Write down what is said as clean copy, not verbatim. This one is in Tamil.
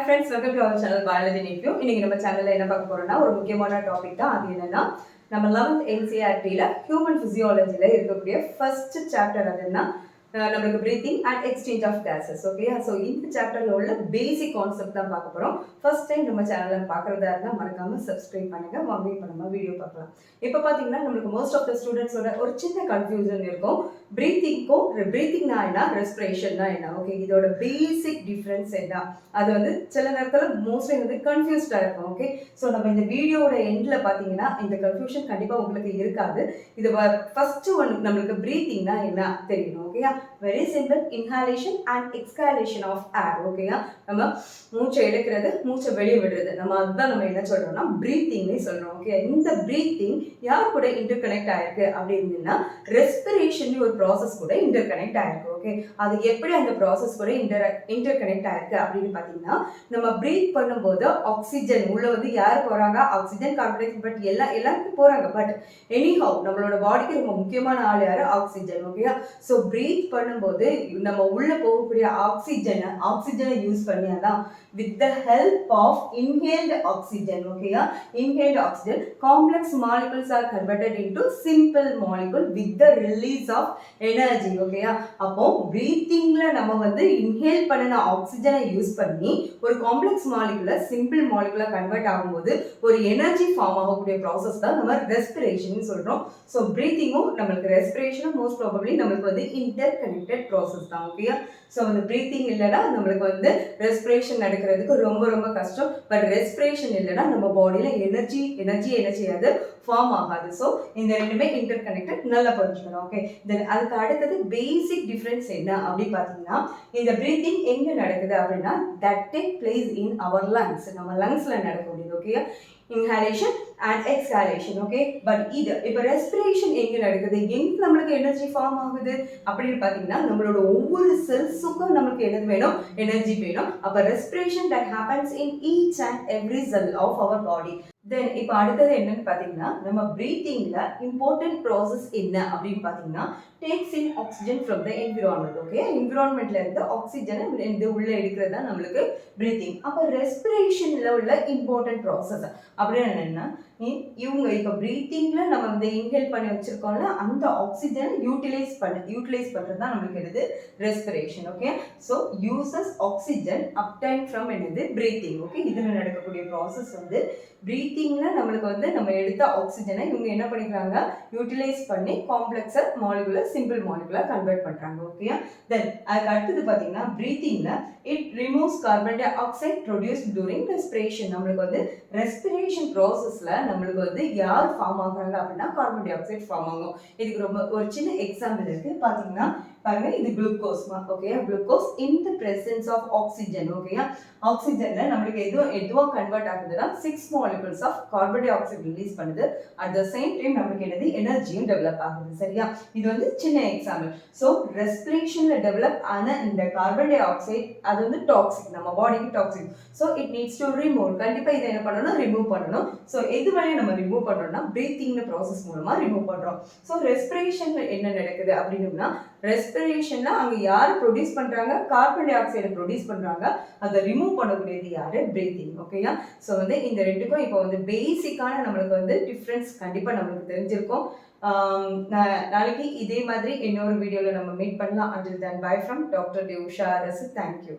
friends, welcome to our channel Biology Nephew. இன்னைக்கு நம்ம சேனல்ல என்ன பார்க்க போறோம்னா ஒரு முக்கியமான டாபிக் தான். அது என்னன்னா நம்ம 11th NCERT-ல ஹியூமன் பிசியாலஜில இருக்கக்கூடிய ஃபர்ஸ்ட் சாப்டர் அதுன்னா நம்மளுக்கு breathing and exchange of gases. Okay, so இந்த சாப்டர்ல உள்ள பேசிக் கான்செப்ட் தான் பார்க்க போறோம். ஃபர்ஸ்ட் டைம் நம்ம சேனலை பார்க்குறதா இருந்தால் மறக்காம சப்ஸ்கிரைப் பண்ணுங்க. வாங்க இப்போ நம்ம வீடியோ பார்க்கலாம். இப்போ பார்த்தீங்கன்னா நம்மளுக்கு மோஸ்ட் ஆஃப் த ஸ்டூடெண்ட்ஸோட ஒரு சின்ன கன்ஃபியூஷன் இருக்கும். பிரீத்திங்னா என்ன, ரெஸ்பிரேஷன்னா என்ன, ஓகே, இதோட பேசிக் டிஃப்ரென்ஸ் என்ன, அது வந்து சில நேரத்தில் மோஸ்ட்லி வந்து கன்ஃபியூஸ்டாக இருக்கும். ஓகே, ஸோ நம்ம இந்த வீடியோட எண்டில் பார்த்தீங்கன்னா இந்த கன்ஃபியூஷன் கண்டிப்பாக உங்களுக்கு இருக்காது. இது ஃபர்ஸ்ட் ஒன் நம்மளுக்கு பிரீத்திங்னா என்ன தெரியணும். ஓகேயா, very simple, inhalation and exhalation of air. ஓகேயா, நம்ம மூச்சை எடுக்கிறது, மூச்சை வெளியே விடுறது, அதுதான் நம்ம என்ன சொல்றோம்னா பிரீத்திங்னே சொல்றோம். ஓகே, இந்த பிரீத்திங் யார் கூட இன்டர் கனெக்ட் ஆயிருக்கு அப்படின்னா ரெஸ்பிரேஷன் ஒரு ப்ராசஸ் கூட இன்டர் கனெக்ட் ஆயிருக்கு. ஓகே, அது எப்படி அந்த ப்ராசஸ் கூட இன்டர் கனெக்ட் ஆயிருக்கு அப்படின்னு பார்த்தீங்கன்னா நம்ம பிரீத் பண்ணும்போது ஆக்சிஜன் உள்ள வந்து யார் போறாங்க, oxygen, carbon di oxide, but எல்லாருக்கும் போறாங்க. பட் எனிஹவ் நம்மளோட பாடிக்கு ரொம்ப முக்கியமான ஆள் யாரு, ஆக்சிஜன். ஓகேயா, ஸோ பிரீத் பண்ணும்போது நம்ம உள்ள போகக்கூடிய ஆக்சிஜனை யூஸ் பண்ணியாதான் with the help of inhaled oxygen. ஓகேயா, inhaled oxygen complex molecules are converted into simple molecule with the release of energy. ஓகேயா, அப்போ பிரீத்திங்ல நம்ம வந்து இன்ஹேல் பண்ணின ஆக்சிஜனை யூஸ் பண்ணி ஒரு காம்ப்ளெக்ஸ் மாலிகுல சிம்பிள் மாலிகுலா கன்வெர்ட் ஆகும்போது ஒரு எனர்ஜி ஃபார்ம் ஆகக்கூடிய ப்ராசஸ் தான் நம்ம ரெஸ்பிரேஷன் சொல்றோம். ஸோ பிரீத்திங்கும் நம்மளுக்கு ரெஸ்பிரேஷனும் மோஸ்ட் ப்ராபப்லி நம்மளுக்கு வந்து இன்டர் கனெக்டட் ப்ராசஸ் தான். ஓகேயா, ஸோ அந்த பிரீத்திங் இல்லைன்னா நம்மளுக்கு வந்து ரெஸ்பிரேஷன் நடக்கிறதுக்கு ரொம்ப ரொம்ப கஷ்டம். பட் ரெஸ்பிரேஷன் இல்லைன்னா நம்ம பாடியில எனர்ஜி என்ன செய்யாது, ஃபார்ம் ஆகாது. ஸோ இந்த ரெண்டுமே இன்டர் கனெக்டட், நல்லா புரிஞ்சுக்கணும். ஓகே, தென் அதுக்கு அடுத்தது பேசிக் டிஃபரன்ஸ் என்ன அப்படின்னு பார்த்தீங்கன்னா இந்த பிரீத்திங் எங்க நடக்குது அப்படின்னா that take place in our lungs, நம்ம லங்ஸ்ல நடக்கக்கூடியது. Okay, inhalation and exhalation. Okay, but இது இப்போ ரெஸ்பிரேஷன் எங்க நடக்குது, எங்க நம்மளுக்கு எனர்ஜி ஃபார்ம் ஆகுது அப்படின்னு பார்த்தீங்கன்னா நம்மளோட ஒவ்வொரு செல்ஸுக்கும் நம்மளுக்கு என்னது வேணும், எனர்ஜி வேணும். அப்போ respiration that happens in each and every cell of our body. Then இப்போ அடுத்தது என்னன்னு பார்த்தீங்கன்னா நம்ம பிரீத்திங்ல இம்பார்ட்டன்ட் ப்ராசஸ் என்ன அப்படின்னு பார்த்தீங்கன்னா takes in oxygen from the environment. Okay, என்விரான்மெண்ட்ல இருந்து ஆக்சிஜனை உள்ள எடுக்கிறது தான் நம்மளுக்கு பிரீத்திங். அப்போ ரெஸ்பிரேஷன்ல உள்ள இம்பார்ட்டன்ட் ப்ராசஸ் அப்படின்னு என்னன்னா இவங்க இப்போ பிரீத்திங்ல நம்ம வந்து இன்ஹேல் பண்ணி வச்சிருக்கோம்ல அந்த ஆக்சிஜனை யூட்டிலைஸ் பண்றது தான் நம்மளுக்கு என்னது respiration. Okay, so uses oxygen obtained from என்னது பிரீத்திங். ஓகே, இதுல நடக்கக்கூடிய ப்ராசஸ் வந்து பிரீத்திங்ல நம்மளுக்கு வந்து நம்ம எடுத்த ஆக்சிஜனை இவங்க என்ன பண்ணிக்கிறாங்க, யூட்டிலைஸ் பண்ணி காம்ப்ளெக்ஸா மாலிகுலர் சிம்பிள் மாலிகுலா கன்வெர்ட் பண்றாங்க. ஓகே, தென் அதுக்கு அடுத்தது பாத்தீங்கன்னா பிரீத்திங்ல it removes carbon dioxide produced during respiration. நம்மளுக்கு வந்து ரெஸ்பிரேஷன் ப்ராசஸ்ல நம்மளுக்கு வந்து யார் ஃபார்ம் ஆகுறாங்க அப்படின்னா கார்பன் டை ஆக்சைடு ஃபார்ம் ஆகும். இதுக்கு ரொம்ப ஒரு சின்ன எக்ஸாம்பிள் இருக்கு பாத்தீங்கன்னா பாருங்க, இது glucose. Okay, glucose in the presence of oxygen. Okay, ஆக்சிஜன்ல நம்மளுக்கு எதுவா கன்வெர்ட் ஆகுதுன்னா 6 molecules of carbon dioxide release பண்ணுது. அட் த சேம் டைம் நம்மளுக்கு என்னது எனர்ஜியும் டெவலப் ஆகுது. சரியா, இது வந்து சின்ன எக்ஸாம்பிள். ஸோ ரெஸ்பிரேஷன்ல டெவலப் ஆன இந்த கார்பன் டை ஆக்சைடு அது வந்து டாக்ஸிக், நம்ம பாடிக்கு toxic. So it needs to remove, கண்டிப்பா இதை என்ன பண்ணணும், ரிமூவ் பண்ணணும். ஸோ எது வரையும் நம்ம ரிமூவ் பண்றோம்னா பிரீத்திங் ப்ராசஸ் மூலமா ரிமூவ் பண்றோம். ஸோ ரெஸ்பிரேஷன்ல என்ன நடக்குது அப்படின்னா ரெஸ்பிரேஷன்ல அங்க யார் ப்ரொடியூஸ் பண்றாங்க, கார்பன் டை ஆக்சைடை ப்ரொடியூஸ் பண்றாங்க, அதை ரிமூவ் பண்ணக்கூடியது யாரு, பிரீத்திங். ஓகேயா, ஸோ வந்து இந்த ரெண்டுக்கும் இப்போ வந்து பேசிக்கான நம்மளுக்கு வந்து டிஃப்ரென்ஸ் கண்டிப்பா நம்மளுக்கு தெரிஞ்சிருக்கும். நாளைக்கு இதே மாதிரி இன்னொரு வீடியோல நம்ம மீட் பண்ணலாம். until then bye from Dr. Deusha Arasu. Thank you.